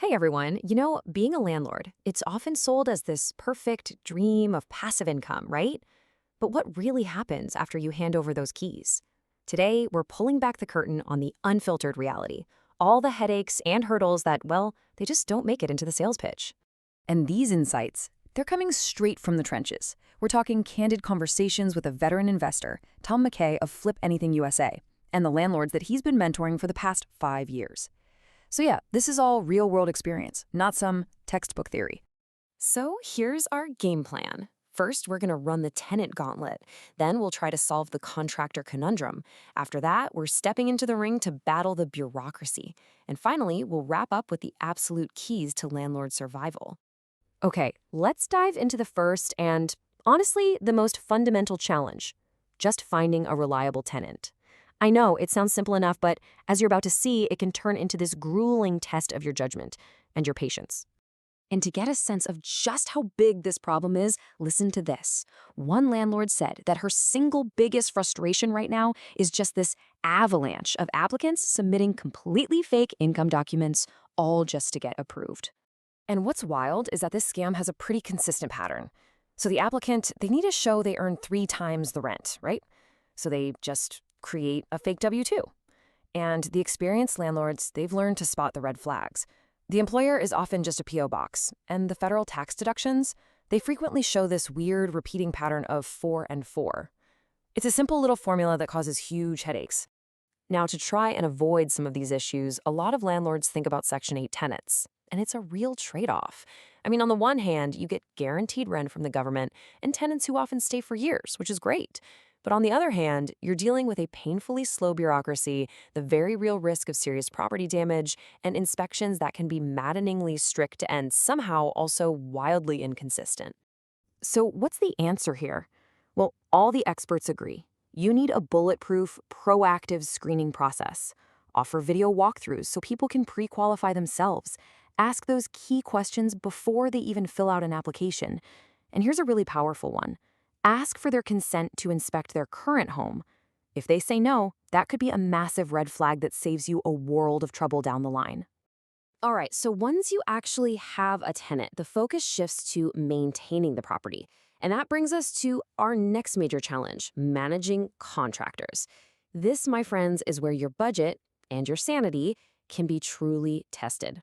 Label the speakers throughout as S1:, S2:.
S1: Hey everyone, being a landlord, it's often sold as this perfect dream of passive income, right? But what really happens after you hand over those keys? Today, we're pulling back the curtain on the unfiltered reality, all the headaches and hurdles that, well, they just don't make it into the sales pitch.
S2: And these insights, they're coming straight from the trenches. We're talking candid conversations with a veteran investor, Tom McKay of FlipAnythingUSA, and the landlords that he's been mentoring for the past 5 years. So yeah, this is all real-world experience, not some textbook theory.
S1: So here's our game plan. First, we're going to run the tenant gauntlet. Then we'll try to solve the contractor conundrum. After that, we're stepping into the ring to battle the bureaucracy. And finally, we'll wrap up with the absolute keys to landlord survival. Okay, let's dive into the first and, honestly, the most fundamental challenge: just finding a reliable tenant. I know it sounds simple enough, but as you're about to see, it can turn into this grueling test of your judgment and your patience. And to get a sense of just how big this problem is, listen to this. One landlord said that her single biggest frustration right now is just this avalanche of applicants submitting completely fake income documents, all just to get approved. And what's wild is that this scam has a pretty consistent pattern. So the applicant, they need to show they earn 3 times the rent, right? So they just create a fake W-2. And the experienced landlords, they've learned to spot the red flags. The employer is often just a P.O. box, and the federal tax deductions, they frequently show this weird repeating pattern of 4 and 4. It's a simple little formula that causes huge headaches. Now, to try and avoid some of these issues, a lot of landlords think about Section 8 tenants, and it's a real trade-off. I mean, on the one hand, you get guaranteed rent from the government and tenants who often stay for years, which is great. But on the other hand, you're dealing with a painfully slow bureaucracy, the very real risk of serious property damage, and inspections that can be maddeningly strict and somehow also wildly inconsistent. So what's the answer here? Well, all the experts agree. You need a bulletproof, proactive screening process. Offer video walkthroughs so people can pre-qualify themselves. Ask those key questions before they even fill out an application. And here's a really powerful one. Ask for their consent to inspect their current home. If they say no, that could be a massive red flag that saves you a world of trouble down the line. All right, so once you actually have a tenant, the focus shifts to maintaining the property. And that brings us to our next major challenge: managing contractors. This, my friends, is where your budget and your sanity can be truly tested.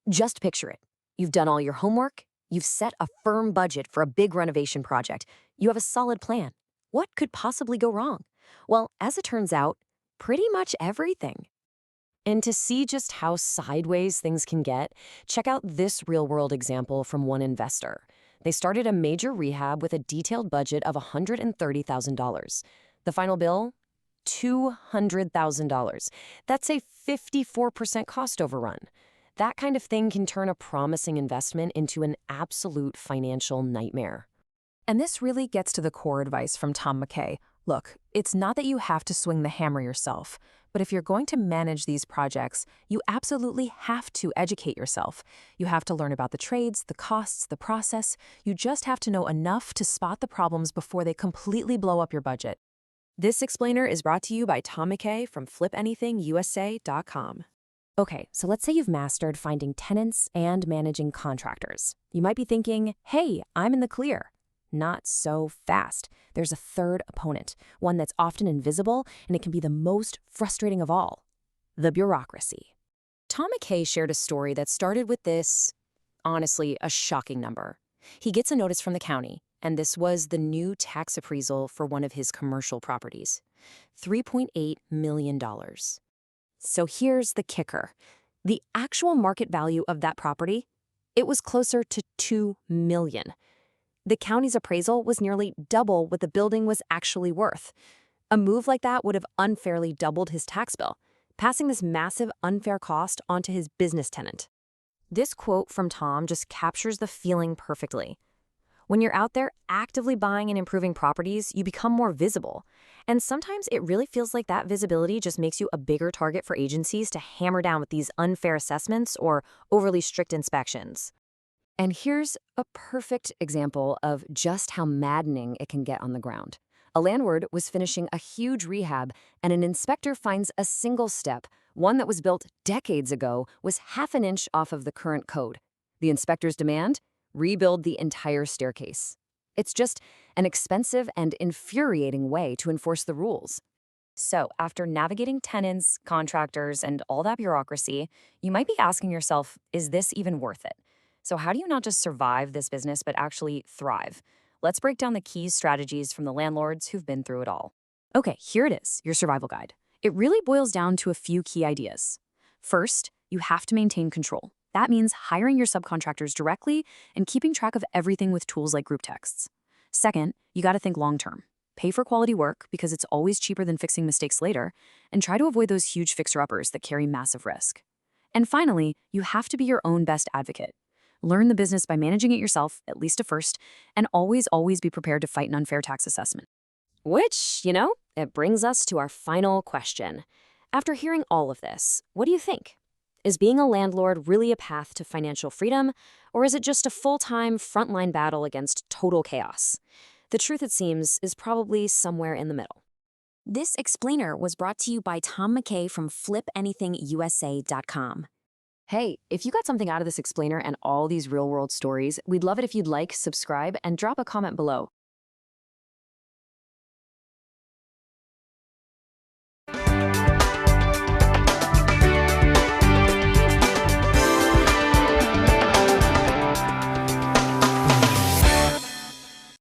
S1: Just picture it. You've done all your homework. You've set a firm budget for a big renovation project. You have a solid plan. What could possibly go wrong? Well, as it turns out, pretty much everything. And to see just how sideways things can get, check out this real-world example from one investor. They started a major rehab with a detailed budget of $130,000. The final bill? $200,000. That's a 54% cost overrun. That kind of thing can turn a promising investment into an absolute financial nightmare. And this really gets to the core advice from Tom McKay. Look, it's not that you have to swing the hammer yourself, but if you're going to manage these projects, you absolutely have to educate yourself. You have to learn about the trades, the costs, the process. You just have to know enough to spot the problems before they completely blow up your budget. This explainer is brought to you by Tom McKay from FlipAnythingUSA.com. Okay, so let's say you've mastered finding tenants and managing contractors. You might be thinking, hey, I'm in the clear. Not so fast. There's a third opponent, one that's often invisible, and it can be the most frustrating of all: the bureaucracy. Tom McKay shared a story that started with this, honestly, a shocking number. He gets a notice from the county, and this was the new tax appraisal for one of his commercial properties: $3.8 million. So here's the kicker. The actual market value of that property, it was closer to $2 million. The county's appraisal was nearly double what the building was actually worth. A move like that would have unfairly doubled his tax bill, passing this massive unfair cost onto his business tenant. This quote from Tom just captures the feeling perfectly. When you're out there actively buying and improving properties, you become more visible. And sometimes it really feels like that visibility just makes you a bigger target for agencies to hammer down with these unfair assessments or overly strict inspections. And here's a perfect example of just how maddening it can get on the ground. A landlord was finishing a huge rehab, and an inspector finds a single step
S2: One that was built decades ago was half an inch off of the current code. The inspector's demand? Rebuild the entire staircase. It's just an expensive and infuriating way to enforce the rules.
S1: So, after navigating tenants, contractors, and all that bureaucracy, you might be asking yourself, is this even worth it? So, how do you not just survive this business, but actually thrive? Let's break down the key strategies from the landlords who've been through it all. Okay, here it is, your survival guide. It really boils down to a few key ideas. First, you have to maintain control. That means hiring your subcontractors directly and keeping track of everything with tools like group texts. Second, you got to think long-term. Pay for quality work because it's always cheaper than fixing mistakes later, and try to avoid those huge fixer-uppers that carry massive risk. And finally, you have to be your own best advocate. Learn the business by managing it yourself, at least at first, and always be prepared to fight an unfair tax assessment. Which, it brings us to our final question. After hearing all of this, what do you think? Is being a landlord really a path to financial freedom, or is it just a full-time, frontline battle against total chaos? The truth, it seems, is probably somewhere in the middle. This explainer was brought to you by Tom McKay from FlipAnythingUSA.com. Hey, if you got something out of this explainer and all these real-world stories, we'd love it if you'd like, subscribe, and drop a comment below.